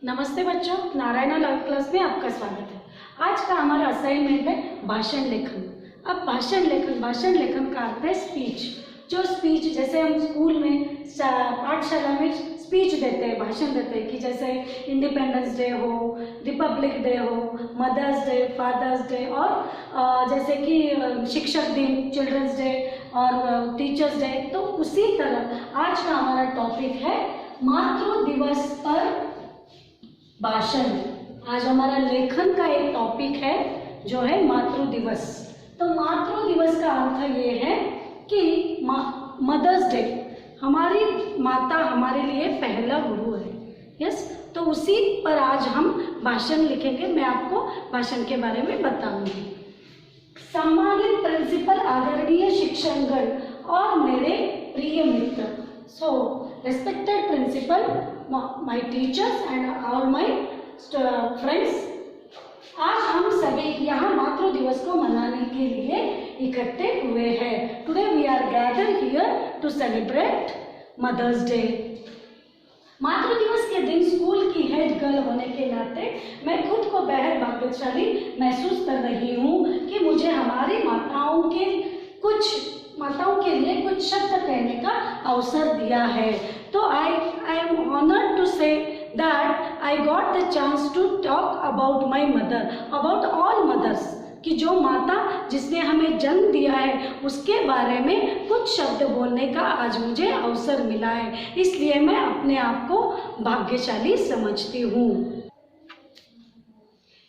नमस्ते बच्चों, Narayana love class में आपका स्वागत है। आज का हमारा असाइनमेंट है भाषण लेखन। अब भाषण लेखन का अर्थ है स्पीच। जो स्पीच जैसे हम स्कूल में पाठशाला में स्पीच देते हैं, भाषण देते हैं कि जैसे इंडिपेंडेंस डे हो, रिपब्लिक डे हो, मदर्स डे, फादर्स डे और जैसे कि शिक्षक दिन, चिल्ड्रंस डे और टीचर्स डे। तो उसी तरह आज का हमारा टॉपिक है मातृ दिवस पर भाषण। आज हमारा लेखन का एक टॉपिक है जो है मातृ दिवस। तो मातृ दिवस का अर्थ ये है कि मदर्स डे, हमारी माता हमारे लिए पहला गुरु है। यस, तो उसी पर आज हम भाषण लिखेंगे। मैं आपको भाषण के बारे में बताऊंगी। सम्मानित प्रिंसिपल, आदरणीय शिक्षकगण और मेरे प्रिय मित्र। So respected principal, my teachers and all my friends, आज हम सभी यहाँ मातृ दिवस को मनाने के लिए इकट्ठे हुए हैं। Today we are gather here to celebrate mother's day. मातृ दिवस के दिन स्कूल की हेड गर्ल होने के नाते मैं खुद को बेहद भाग्यशाली महसूस कर रही हूँ कि मुझे हमारी माताओं के लिए कुछ शब्द कहने का अवसर दिया है। तो I am honoured to say that I got the chance to talk about my mother, about all mothers, कि जो माता जिसने हमें जन्म दिया है उसके बारे में कुछ शब्द बोलने का आज मुझे अवसर मिला है। इसलिए मैं अपने आप को भाग्यशाली समझती हूँ।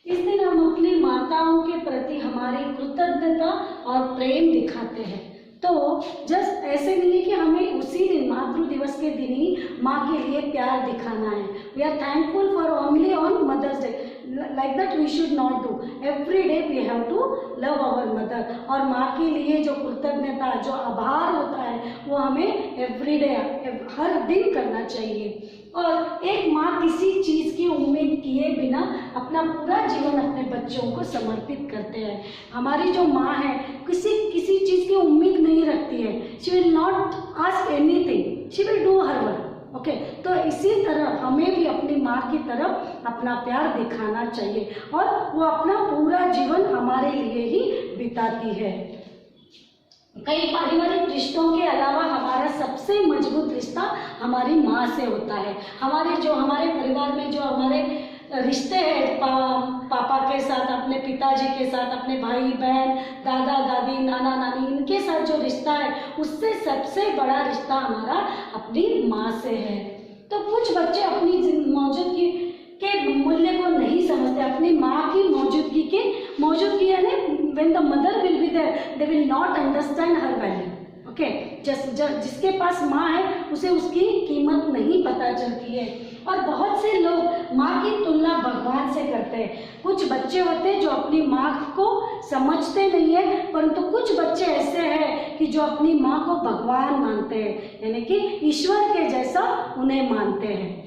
इस दिन हम अपनी माताओं के प्रति हमारी कृतज्ञता और प्रेम दिखाते हैं। तो जस्ट ऐसे नहीं है कि हमें उसी दिन मातृ दिवस के दिन ही माँ के लिए प्यार दिखाना है। We are thankful for only on mother's day, like that we should not do. Every day we have to love our mother. और माँ के लिए जो कृतज्ञता, जो आभार होता है वो हमें एवरी डे, हर दिन करना चाहिए। और एक माँ किसी चीज़ की उम्मीद किए बिना अपना पूरा जीवन अपने बच्चों को समर्पित करते हैं। हमारी जो माँ है किसी चीज़ की उम्मीद नहीं रखती है। She will not ask anything, she will do her work. Okay, तो इसी तरह हमें भी अपनी माँ की तरफ अपना प्यार दिखाना चाहिए और वो अपना पूरा जीवन हमारे लिए ही बिताती है। कई पारिवारिक रिश्तों के अलावा हमारा सबसे मजबूत रिश्ता हमारी माँ से होता है। हमारे परिवार में जो हमारे रिश्ते हैं पापा के साथ, अपने पिताजी के साथ, अपने भाई बहन, दादा दादी, नाना नानी, इनके साथ जो रिश्ता है उससे सबसे बड़ा रिश्ता हमारा अपनी माँ से है। तो कुछ बच्चे अपनी मौजूदगी के मूल्य को नहीं समझते। अपनी माँ की मौजूदगी यानी when the mother will be there, they will not understand her value. Okay, जिसके पास माँ है उसे उसकी कीमत नहीं पता चलती है। और बहुत से लोग माँ की तुलना भगवान से करते हैं। कुछ बच्चे होते हैं जो अपनी माँ को समझते नहीं है, परंतु कुछ बच्चे ऐसे हैं कि जो अपनी माँ को भगवान मानते हैं, यानी कि ईश्वर के जैसा उन्हें मानते हैं।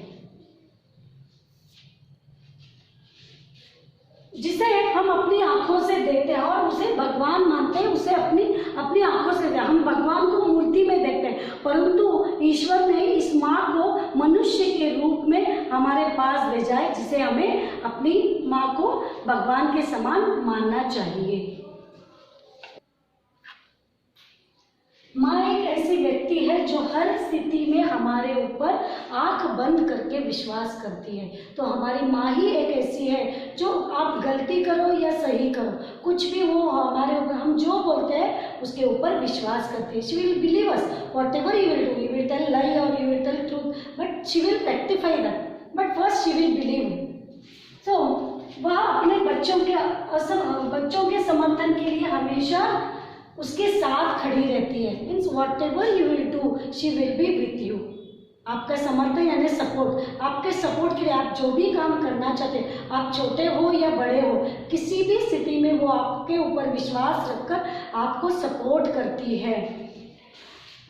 जिसे हम अपनी आंखों से देखते हैं और उसे भगवान मानते हैं, उसे अपनी आंखों से हम भगवान को मूर्ति में देखते हैं, परंतु ईश्वर ने इस माँ को मनुष्य के रूप में हमारे पास भेजा है, जिसे हमें अपनी माँ को भगवान के समान मानना चाहिए। माँ एक ऐसी व्यक्ति है जो हर स्थिति में हमारे ऊपर आंख बंद करके विश्वास करती है। तो हमारी माँ ही एक ऐसी है जो आप गलती करो या सही करो, कुछ भी वो हमारे ऊपर, हम जो बोलते हैं उसके ऊपर विश्वास करती है। She will believe us whatever you will do, you will tell lie और you will tell truth, but she will rectify that, but first she will believe. So वह अपने बच्चों के समर्थन के लिए हमेशा उसके साथ खड़ी रहती है। Means what ever you will do she will be with you. आपका समर्थन यानी सपोर्ट, आपके सपोर्ट के लिए आप जो भी काम करना चाहते हैं, आप छोटे हो या बड़े हो, किसी भी स्थिति में वो आपके ऊपर विश्वास रखकर आपको सपोर्ट करती है।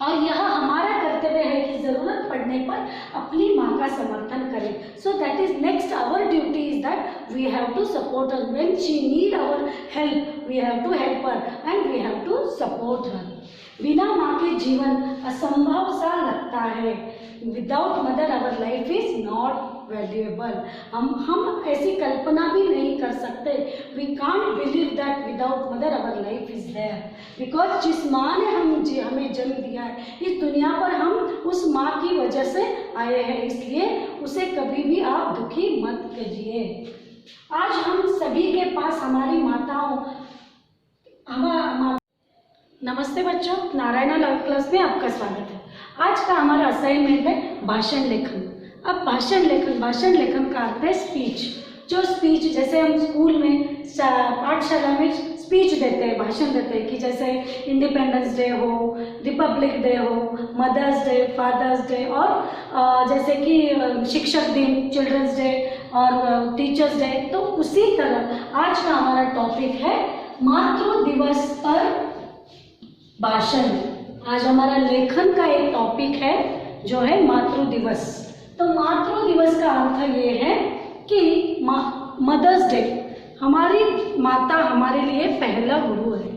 और यह हमारा कर्तव्य है कि ज़रूरत पड़ने पर अपनी माँ का समर्थन करें। So that is next our duty is that we have to support her when she need our help, we have to help her and we have to support her. बिना माँ के जीवन असंभव सा लगता है। Without mother our life is not valuable. हम ऐसी कल्पना भी नहीं कर सकते। We can't believe that without mother our life is there, because जिस माँ ने हमें जन्म दिया है इस दुनिया पर, हम उस माँ की वजह से आए हैं, इसलिए उसे कभी भी आप दुखी मत कीजिए। आज हम सभी के पास हमारी माताओं नमस्ते बच्चों, नारायणा लव क्लास में आपका स्वागत है। आज का हमारा असाइनमेंट है भाषण लेखन। अब भाषण लेखन का अर्थ है स्पीच। जो स्पीच जैसे हम स्कूल में पाठशाला में स्पीच देते हैं, भाषण देते हैं कि जैसे इंडिपेंडेंस डे हो, रिपब्लिक डे हो, मदर्स डे, फादर्स डे, और जैसे कि शिक्षक दिन, चिल्ड्रंस डे और टीचर्स डे। तो उसी तरह आज का हमारा टॉपिक है मातृ दिवस पर भाषण। आज हमारा लेखन का एक टॉपिक है जो है मातृ दिवस। तो मातृ दिवस का अर्थ ये है कि मदर्स डे, हमारी माता हमारे लिए पहला गुरु है।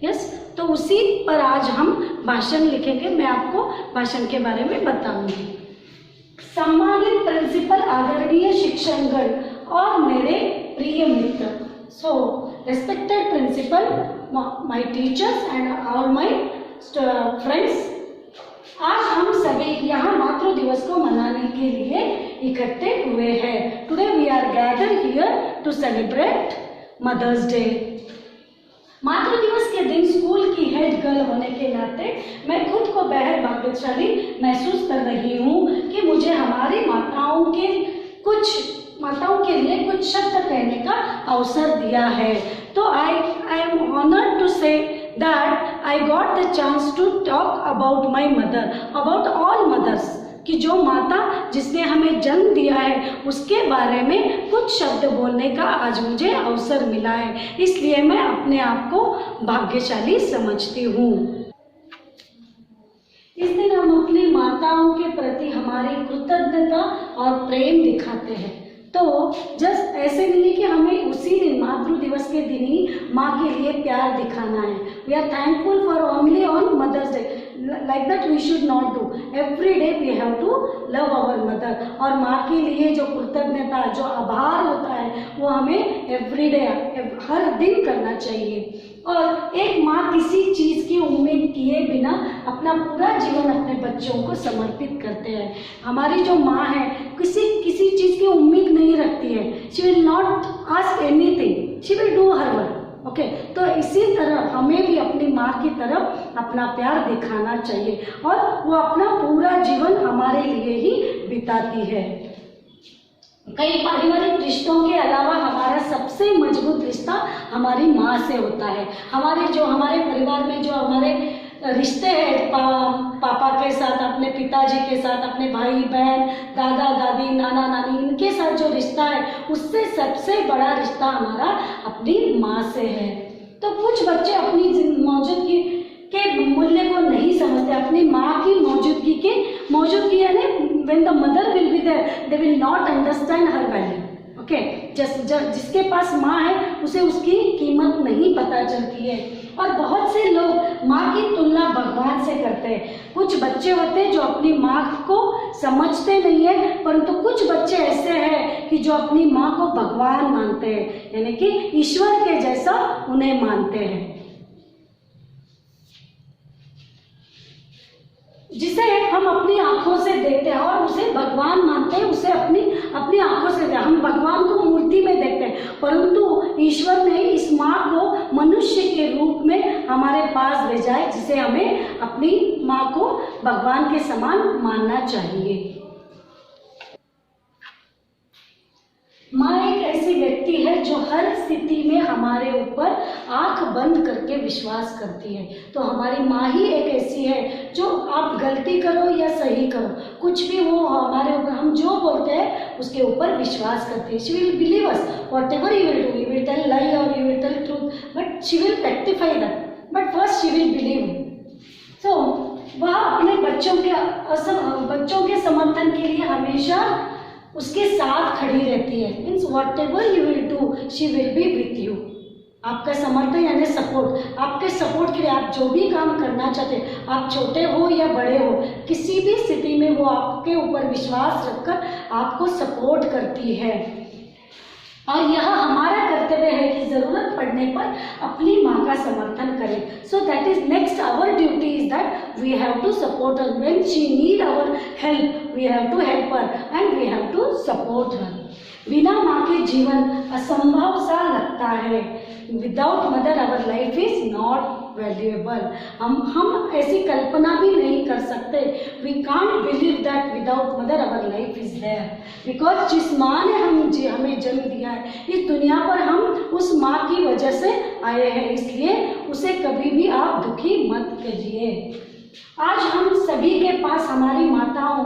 यस, तो उसी पर आज हम भाषण लिखेंगे। मैं आपको भाषण के बारे में बताऊंगी। सम्मानित प्रिंसिपल, आदरणीय शिक्षकगण और मेरे प्रिय मित्र, so respected principal, my teachers and all my friends, आज हम सभी यहाँ मातृ दिवस को मनाने के लिए इकट्ठे हुए हैं। Today we are gather here to celebrate mother's day. मातृ दिवस के दिन स्कूल की हेड गर्ल होने के नाते मैं खुद को बेहद भाग्यशाली महसूस कर रही हूँ कि मुझे हमारी माताओं के लिए कुछ शब्द कहने का अवसर दिया है। तो आई एम ऑनर्ड टू से that I got the chance to talk about my mother, about all mothers, कि जो माता जिसने हमें जन्म दिया है उसके बारे में कुछ शब्द बोलने का आज मुझे अवसर मिला है, इसलिए मैं अपने आप को भाग्यशाली समझती हूँ। इस दिन हम अपनी माताओं के प्रति हमारी कृतज्ञता और प्रेम दिखाते हैं। तो जस्ट ऐसे नहीं है कि हमें उसी दिन मातृ दिवस के दिन ही माँ के लिए प्यार दिखाना है। We are thankful for only on mother's day, like that we should not do. Every day we have to love our mother. और माँ के लिए जो कृतज्ञता, जो आभार होता है वो हमें एवरी डे, हर दिन करना चाहिए। और एक माँ किसी चीज़ की उम्मीद किए बिना अपना पूरा जीवन अपने बच्चों को समर्पित करते हैं। हमारी जो माँ है किसी चीज़ की उम्मीद नहीं रखती है। She will not ask anything, she will do her work. Okay, तो इसी तरह हमें भी अपनी माँ की तरफ अपना प्यार दिखाना चाहिए और वो अपना पूरा जीवन हमारे लिए ही बिताती है। कई पारिवारिक रिश्तों के अलावा हमारा सबसे मजबूत रिश्ता हमारी माँ से होता है। हमारे परिवार में जो हमारे रिश्ते हैं पापा के साथ, अपने पिताजी के साथ, अपने भाई बहन, दादा दादी, नाना नानी, इनके साथ जो रिश्ता है उससे सबसे बड़ा रिश्ता हमारा अपनी माँ से है। तो कुछ बच्चे अपनी मौजूदगी के मूल्य को नहीं समझते, अपनी माँ की मौजूदगी यानी when the mother will be there, they will not understand her value. Okay, जिसके पास माँ है उसे उसकी कीमत नहीं पता चलती है। और बहुत से लोग माँ की तुलना भगवान से करते हैं। कुछ बच्चे होते हैं जो अपनी माँ को समझते नहीं है, परंतु कुछ बच्चे ऐसे हैं कि जो अपनी माँ को भगवान मानते हैं, यानी कि ईश्वर के जैसा उन्हें मानते हैं। जिसे हम अपनी आंखों से देखते हैं और उसे भगवान मानते हैं, उसे अपनी आंखों से हम भगवान को मूर्ति में देखते हैं, परंतु ईश्वर ने इस माँ को मनुष्य के रूप में हमारे पास भेजा है, जिसे हमें अपनी माँ को भगवान के समान मानना चाहिए। माँ एक ऐसी व्यक्ति है जो हर स्थिति में हमारे ऊपर आंख बंद करके विश्वास करती है। तो हमारी माँ ही एक ऐसी है जो आप गलती करो या सही करो, कुछ भी वो हमारे ऊपर, हम जो बोलते हैं उसके ऊपर विश्वास करती है। She will believe us whatever you will do, you will tell lie और you will tell truth, but she will rectify that, but first she will believe. So वह अपने बच्चों के समर्थन के लिए हमेशा उसके साथ खड़ी रहती है। Means what ever you will do she will be with you. आपका समर्थन यानी सपोर्ट, आपके सपोर्ट के लिए आप जो भी काम करना चाहते हैं, आप छोटे हो या बड़े हो, किसी भी स्थिति में वो आपके ऊपर विश्वास रखकर आपको सपोर्ट करती है। और यह हमारा कर्तव्य है कि ज़रूरत पड़ने पर अपनी माँ का समर्थन करें। So that is next our duty is that we have to support her when she need our help, we have to help her and we have to support her. बिना माँ के जीवन असंभव सा लगता है। Without mother our life is not valuable. हम ऐसी कल्पना भी नहीं कर सकते। We can't believe that without mother our life is there, because जिस माँ ने हमें जन्म दिया है इस दुनिया पर, हम उस माँ की वजह से आए हैं, इसलिए उसे कभी भी आप दुखी मत कीजिए। आज हम सभी के पास हमारी माताओं